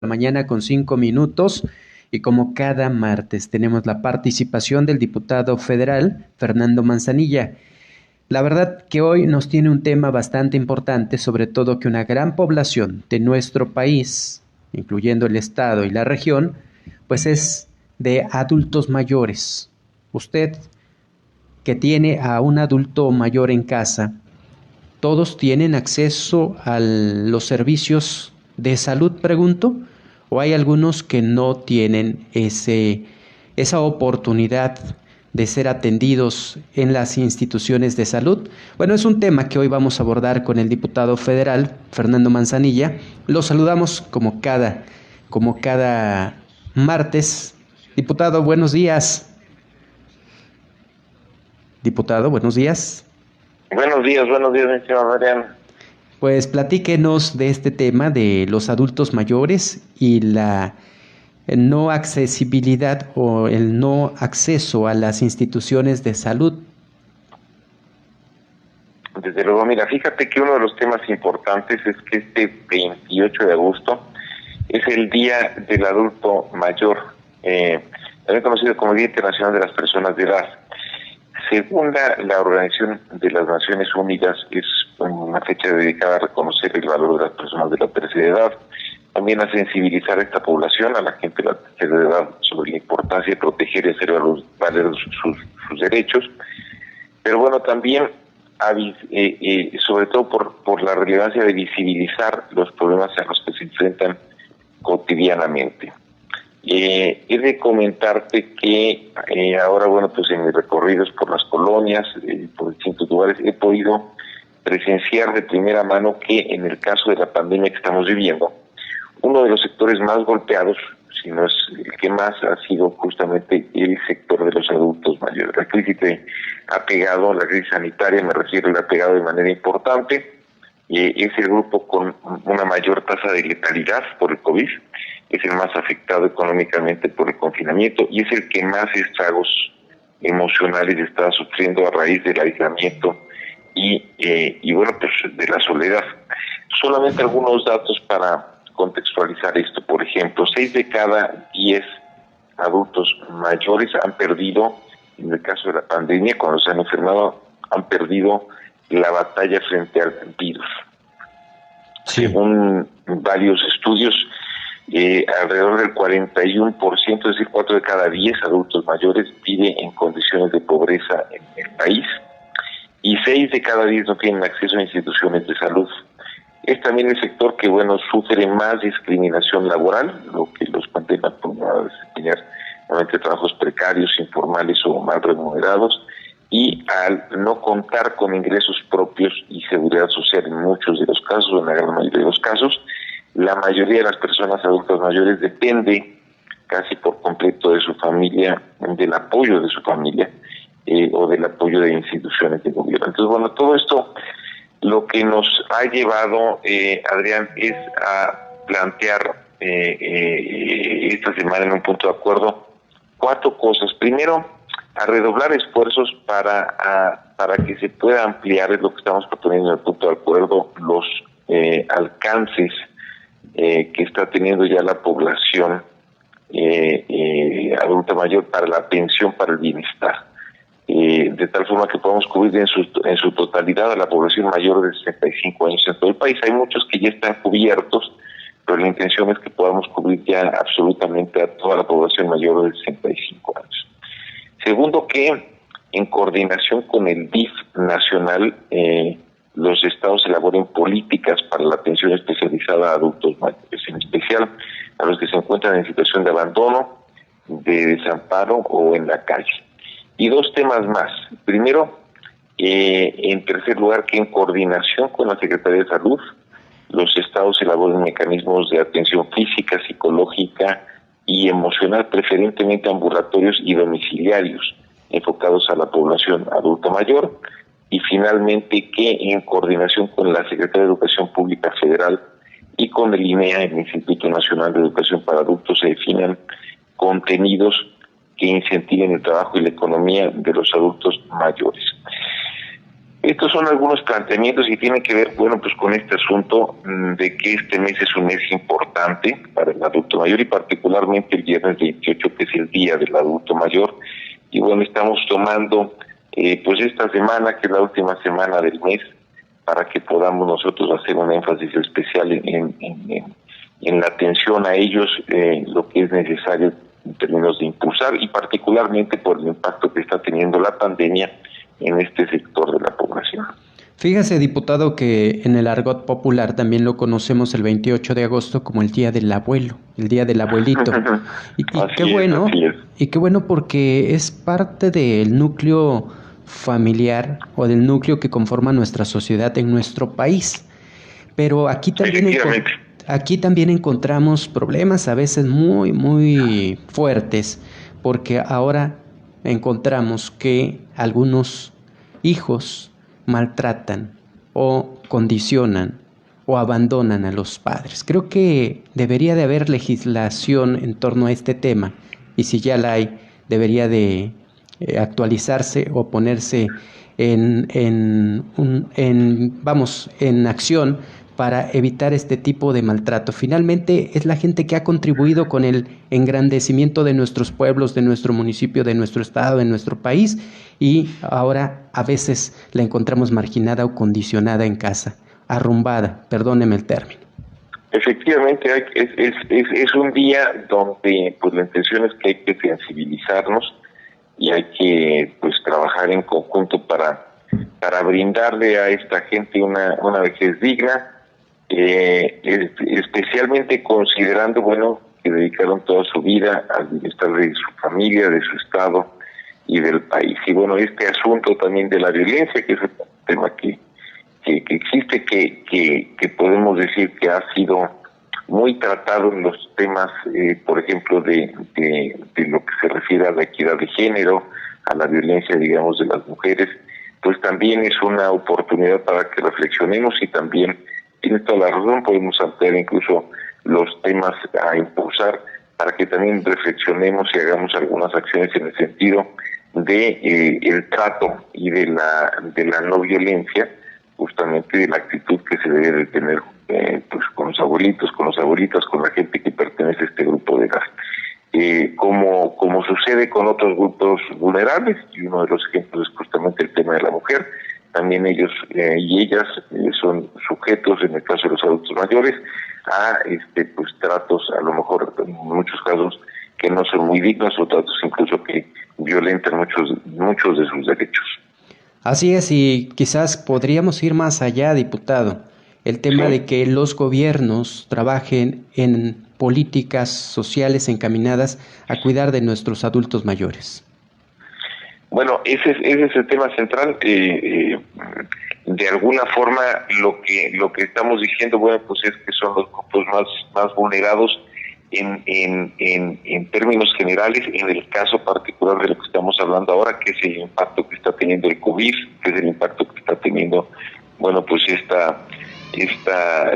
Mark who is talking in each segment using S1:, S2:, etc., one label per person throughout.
S1: Mañana con 5 minutos y como cada martes tenemos la participación del diputado federal Fernando Manzanilla. La verdad que hoy nos tiene un tema bastante importante, sobre todo que una gran población de nuestro país, incluyendo el estado y la región, pues es de adultos mayores. Usted que tiene a un adulto mayor en casa, ¿todos tienen acceso a los servicios de salud, pregunto? ¿O hay algunos que no tienen esa oportunidad de ser atendidos en las instituciones de salud? Bueno, es un tema que hoy vamos a abordar con el diputado federal, Fernando Manzanilla. Lo saludamos como cada martes. Diputado, buenos días. Diputado, buenos días.
S2: Buenos días, mi estimado Adrián.
S1: Pues platíquenos de este tema de los adultos mayores y la no accesibilidad o el no acceso a las instituciones de salud.
S2: Desde luego, mira, fíjate que uno de los temas importantes es que este 28 de agosto es el Día del Adulto Mayor, también conocido como Día Internacional de las Personas de Edad. Según la Organización de las Naciones Unidas, es una fecha dedicada a reconocer el valor de las personas de la tercera edad, también a sensibilizar a esta población, a la gente de la tercera edad, sobre la importancia de proteger y hacer valer sus derechos, pero bueno, también sobre todo por la relevancia de visibilizar los problemas a los que se enfrentan cotidianamente. He de comentarte que ahora, bueno, pues en mis recorridos por las colonias, por distintos lugares, he podido presenciar de primera mano que en el caso de la pandemia que estamos viviendo, uno de los sectores más golpeados, si no es el que más, ha sido justamente el sector de los adultos mayores. La crisis ha pegado, la crisis sanitaria, me refiero, le ha pegado de manera importante. Es el grupo con una mayor tasa de letalidad por el COVID, es el más afectado económicamente por el confinamiento y es el que más estragos emocionales está sufriendo a raíz del aislamiento y bueno, pues de la soledad. Solamente algunos datos para contextualizar esto. Por ejemplo, 6 de cada 10 adultos mayores han perdido, en el caso de la pandemia, cuando se han enfermado, han perdido la batalla frente al virus. Sí. Según varios estudios, alrededor del 41%, es decir, 4 de cada 10 adultos mayores vive en condiciones de pobreza en el país y 6 de cada 10 no tienen acceso a instituciones de salud. Es también el sector que, bueno, sufre más discriminación laboral, lo que los condena por no desempeñar normalmente trabajos precarios, informales o mal remunerados, y al no contar con ingresos propios y seguridad social en muchos de los casos, o en la gran mayoría de los casos, la mayoría de las personas adultas mayores depende casi por completo de su familia, del apoyo de su familia o del apoyo de instituciones de gobierno. Entonces, bueno, todo esto lo que nos ha llevado, Adrián, es a plantear esta semana en un punto de acuerdo 4 cosas. Primero, a redoblar esfuerzos para que se pueda ampliar, es lo que estamos proponiendo en el punto de acuerdo, los alcances que está teniendo ya la población adulta mayor para la pensión para el bienestar, de tal forma que podamos cubrir en su totalidad a la población mayor de 65 años en todo el país. Hay muchos que ya están cubiertos, pero la intención es que podamos cubrir ya absolutamente a toda la población mayor de 65 años. Segundo, que en coordinación con el DIF nacional, los estados elaboren políticas para la atención especializada a adultos mayores, en especial a los que se encuentran en situación de abandono, de desamparo o en la calle. Y 2 temas más. Primero, en tercer lugar, que en coordinación con la Secretaría de Salud, los estados elaboren mecanismos de atención física, psicológica y emocional, preferentemente ambulatorios y domiciliarios, enfocados a la población adulta mayor. Y finalmente, que en coordinación con la Secretaría de Educación Pública Federal y con el INEA, el Instituto Nacional de Educación para Adultos, se definan contenidos que incentiven el trabajo y la economía de los adultos mayores. Estos son algunos planteamientos y tienen que ver, bueno, pues con este asunto de que este mes es un mes importante para el adulto mayor y particularmente el viernes 28, que es el Día del Adulto Mayor. Y bueno, estamos tomando pues esta semana, que es la última semana del mes, para que podamos nosotros hacer un énfasis especial en la atención a ellos, lo que es necesario en términos de impulsar y particularmente por el impacto que está teniendo la pandemia en este sector de la población.
S1: Fíjese, diputado, que en el argot popular también lo conocemos el 28 de agosto como el Día del Abuelo, el Día del Abuelito. Y qué bueno porque es parte del núcleo familiar o del núcleo que conforma nuestra sociedad en nuestro país. Pero aquí también encontramos problemas a veces muy, muy fuertes, porque ahora encontramos que algunos hijos maltratan o condicionan o abandonan a los padres. Creo que debería de haber legislación en torno a este tema, y si ya la hay, debería de actualizarse o ponerse en acción para evitar este tipo de maltrato. Finalmente es la gente que ha contribuido con el engrandecimiento de nuestros pueblos, de nuestro municipio, de nuestro estado, de nuestro país, y ahora a veces la encontramos marginada o condicionada en casa, arrumbada, perdóneme el término.
S2: Efectivamente, es un día donde pues la intención es que hay que sensibilizarnos y hay que pues trabajar en conjunto para brindarle a esta gente una vejez digna, especialmente considerando, bueno, que dedicaron toda su vida al bienestar de su familia, de su estado y del país. Y bueno, este asunto también de la violencia, que es un tema que existe, que podemos decir que ha sido muy tratado en los temas, por ejemplo, de lo que se refiere a la equidad de género, a la violencia, digamos, de las mujeres, pues también es una oportunidad para que reflexionemos y también, tiene toda la razón, podemos ampliar incluso los temas a impulsar para que también reflexionemos y hagamos algunas acciones en el sentido de el trato y de la no violencia, justamente de la actitud que se debe de tener pues con los abuelitos, con las abuelitas, con la gente que pertenece a este grupo de edad. Como sucede con otros grupos vulnerables, y uno de los ejemplos es justamente el tema de la mujer. También ellos y ellas son sujetos, en el caso de los adultos mayores, a pues tratos, a lo mejor en muchos casos que no son muy dignos, o tratos incluso que violentan muchos de sus derechos.
S1: Así es, y quizás podríamos ir más allá, diputado. El tema de que los gobiernos trabajen en políticas sociales encaminadas a cuidar de nuestros adultos mayores.
S2: Bueno, ese es el tema central. De alguna forma, lo que estamos diciendo, bueno, pues es que son los grupos más vulnerados en términos generales. En el caso particular de lo que estamos hablando ahora, que es el impacto que está teniendo el COVID, que es el impacto que está teniendo, bueno, pues esta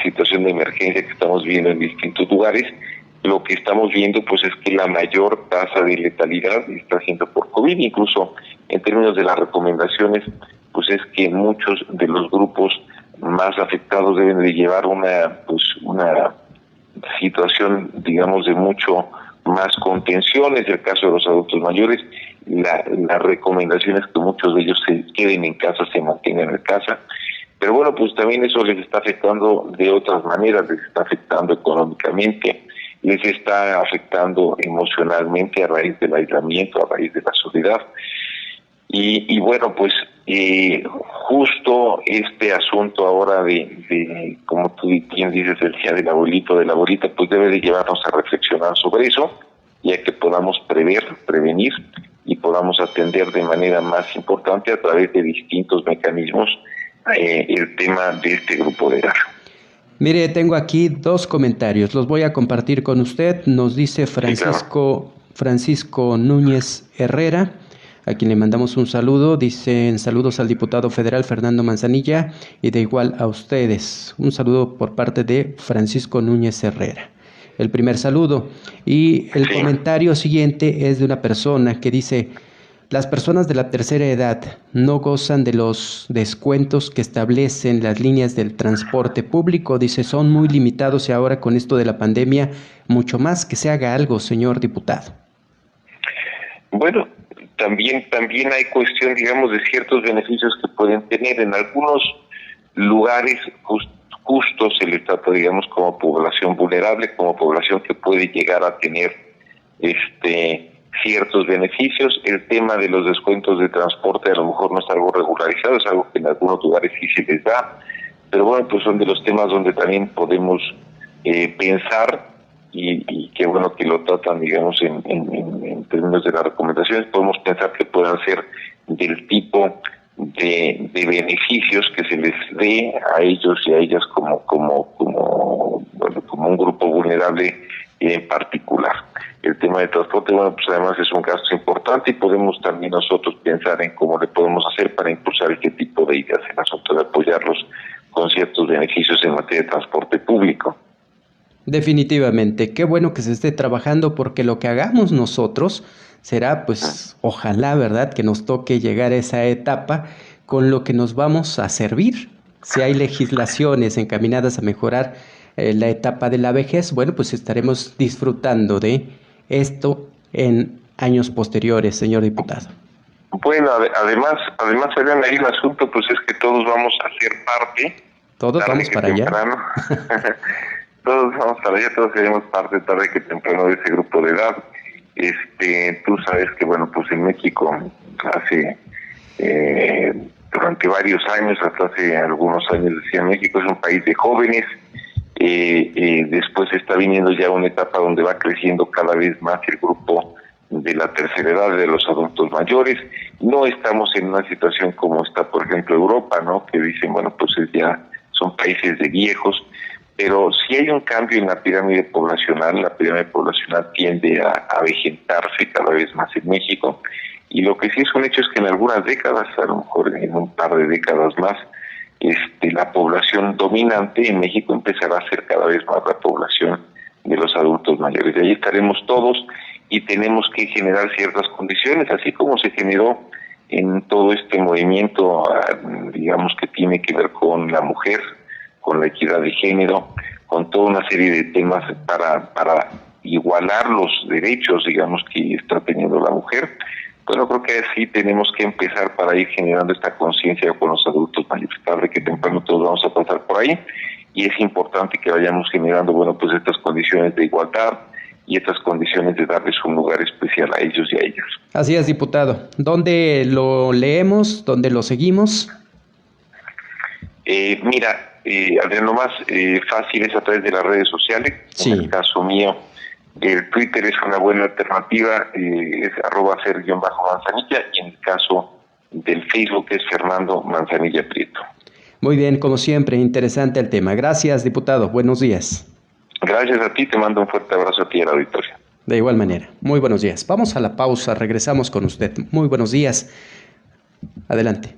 S2: situación de emergencia que estamos viendo en distintos lugares. Lo que estamos viendo pues es que la mayor tasa de letalidad está siendo por COVID, incluso en términos de las recomendaciones, pues es que muchos de los grupos más afectados deben de llevar una situación, digamos, de mucho más contención. Es el caso de los adultos mayores. La recomendación es que muchos de ellos se queden en casa, se mantengan en casa. Pero bueno, pues también eso les está afectando de otras maneras, les está afectando económicamente, les está afectando emocionalmente a raíz del aislamiento, a raíz de la soledad. Y bueno, pues justo este asunto ahora de como tú bien dices, el día del abuelito, de la abuelita, pues debe de llevarnos a reflexionar sobre eso, ya que podamos prevenir y podamos atender de manera más importante a través de distintos mecanismos el tema de este grupo de edad.
S1: Mire, tengo aquí 2 comentarios, los voy a compartir con usted. Nos dice Francisco Núñez Herrera, a quien le mandamos un saludo. Dicen saludos al diputado federal Fernando Manzanilla y de igual a ustedes. Un saludo por parte de Francisco Núñez Herrera. El primer saludo. Y el comentario siguiente es de una persona que dice: las personas de la tercera edad no gozan de los descuentos que establecen las líneas del transporte público. Dice, son muy limitados y ahora con esto de la pandemia, mucho más que se haga algo, señor diputado.
S2: Bueno, también hay cuestión, digamos, de ciertos beneficios que pueden tener. En algunos lugares justo se les trata, digamos, como población vulnerable, como población que puede llegar a tener ciertos beneficios. El tema de los descuentos de transporte a lo mejor no es algo regularizado, es algo que en algunos lugares sí se les da, pero bueno, pues son de los temas donde también podemos pensar y qué bueno que lo tratan, digamos, en términos de las recomendaciones. Podemos pensar que puedan ser del tipo de beneficios que se les dé a ellos y a ellas como un grupo vulnerable en particular. El tema de transporte, bueno, pues además es un gasto importante y podemos también nosotros pensar en cómo le podemos hacer para impulsar este tipo de ideas en asunto de apoyarlos con ciertos beneficios en materia de transporte público.
S1: Definitivamente, qué bueno que se esté trabajando porque lo que hagamos nosotros será, pues, ojalá, ¿verdad?, que nos toque llegar a esa etapa con lo que nos vamos a servir. Si hay legislaciones encaminadas a mejorar la etapa de la vejez, bueno, pues estaremos disfrutando de esto en años posteriores, señor diputado.
S2: Bueno, además, Adrián, ahí el asunto pues es que todos vamos a ser parte.
S1: Todos vamos para allá.
S2: Todos vamos para allá, todos seremos parte tarde que temprano de ese grupo de edad. Tú sabes que, bueno, pues en México hace durante varios años, hasta hace algunos años, decía, México es un país de jóvenes. Después está viniendo ya una etapa donde va creciendo cada vez más el grupo de la tercera edad, de los adultos mayores. No estamos en una situación como está, por ejemplo, Europa, ¿no?, que dicen, bueno, pues ya son países de viejos, pero sí hay un cambio en la pirámide poblacional. La pirámide poblacional tiende a vegetarse cada vez más en México, y lo que sí es un hecho es que en algunas décadas, a lo mejor en un par de décadas más, la población dominante en México empezará a ser cada vez más la población de los adultos mayores. De ahí estaremos todos y tenemos que generar ciertas condiciones, así como se generó en todo este movimiento, digamos, que tiene que ver con la mujer, con la equidad de género, con toda una serie de temas para igualar los derechos, digamos, que está teniendo la mujer. Bueno, creo que sí tenemos que empezar para ir generando esta conciencia con los adultos mayores. Tarde que temprano todos vamos a pasar por ahí, y es importante que vayamos generando, bueno, pues estas condiciones de igualdad y estas condiciones de darles un lugar especial a ellos y a ellas.
S1: Así es, diputado. ¿Dónde lo leemos? ¿Dónde lo seguimos?
S2: Mira, Adrián, lo más fácil es a través de las redes sociales. Sí. En el caso mío, el Twitter es una buena alternativa, es @ser_manzanilla, y en el caso del Facebook es Fernando Manzanilla Prieto.
S1: Muy bien, como siempre, interesante el tema. Gracias, diputado. Buenos días.
S2: Gracias a ti, te mando un fuerte abrazo a ti y a la auditorio.
S1: De igual manera, muy buenos días. Vamos a la pausa, regresamos con usted. Muy buenos días. Adelante.